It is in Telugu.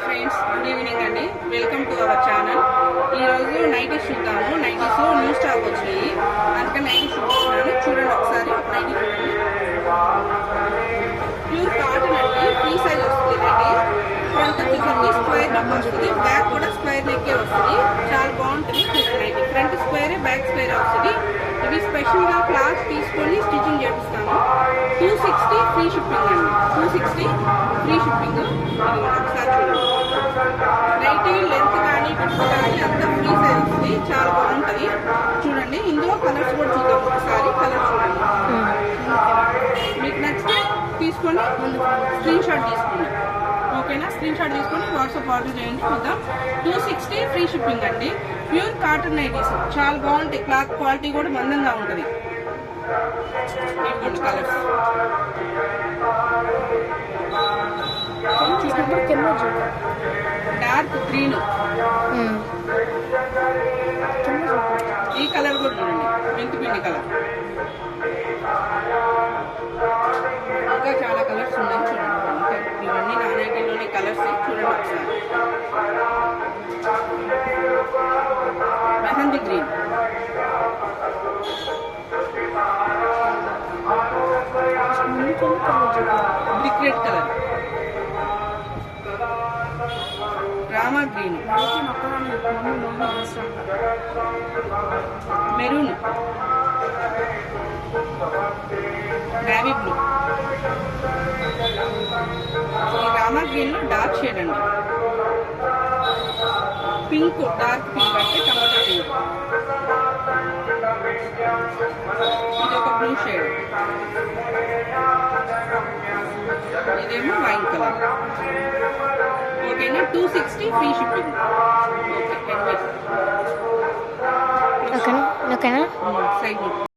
ఫ్రెండ్స్, గుడ్ ఈవినింగ్ అండి. Welcome to our channel. ఈరోజు నైటీస్ చూద్దాము. నైటీస్లో న్యూ స్టాక్ వచ్చినాయి, అందుకని నైటీస్ చూపిస్తున్నాను. చూడండి ఒకసారి. నైటీ చూడండి, ప్యూర్ కాటన్ అండి. ఫ్రీ సైజ్ వస్తుంది. నైటీ ఫ్రంట్ వచ్చేసరికి స్క్వేర్ నెక్ వస్తుంది, బ్యాక్ కూడా స్క్వేర్ నెక్కే వస్తుంది. చాలా బాగుంటుంది. చూడండి, nighty front square, back square వస్తుంది. ఇవి స్పెషల్గా క్లాత్ తీసుకొని స్టిచ్చింగ్ చేపిస్తాను. 260 ఫ్రీ షిప్పింగ్ అండి. 260 ఫ్రీ షిప్పింగ్. ఒకసారి చూడండి. నైటీ లెంత్ కానీ విడ్త్ కానీ అంతా ఫ్రీ సైజ్ వస్తుంది. చాలా బాగుంటుంది. చూడండి, ఇందులో కలర్స్ కూడా చూద్దాం. ఒకసారి కలర్స్ చూడండి. మీకు నచ్చితే తీసుకొని స్క్రీన్ షాట్ తీసుకోండి. ఓకేనా? స్క్రీన్ షాట్ తీసుకొని వాట్సాప్ ఆర్డర్ చేయండి. చూద్దాం. 260 ఫ్రీ షిప్పింగ్ అండి. ప్యూర్ కాటన్ నైటీస్ చాలా బాగుంటాయి. క్లాత్ క్వాలిటీ కూడా మందంగా ఉంటుంది. ఇవ్వండి కలర్స్. డార్క్ గ్రీన్, ఈ కలర్ కూడా చూడండి, మెంతి పిండి కలర్. ఇంకా చాలా కలర్స్ ఉన్నాయి. చూడండి, ఇంకా ఇవన్నీ నా నైటీలోని కలర్స్. చూడండి ఒకసారి. Mehndi green, brick red colour, Rama green, maroon, navy blue. ఈ రామా గ్రీన్ లో డార్క్ షేడ్ అండి. పింక్, డార్క్ పింక్ అంటే టమాటా పింక్. ఇది ఒక బ్లూ షేడ్, ఇదేమో వైన్ కలర్. ఓకేనా? 260 ఫ్రీ షిప్పింగ్. ఓకే.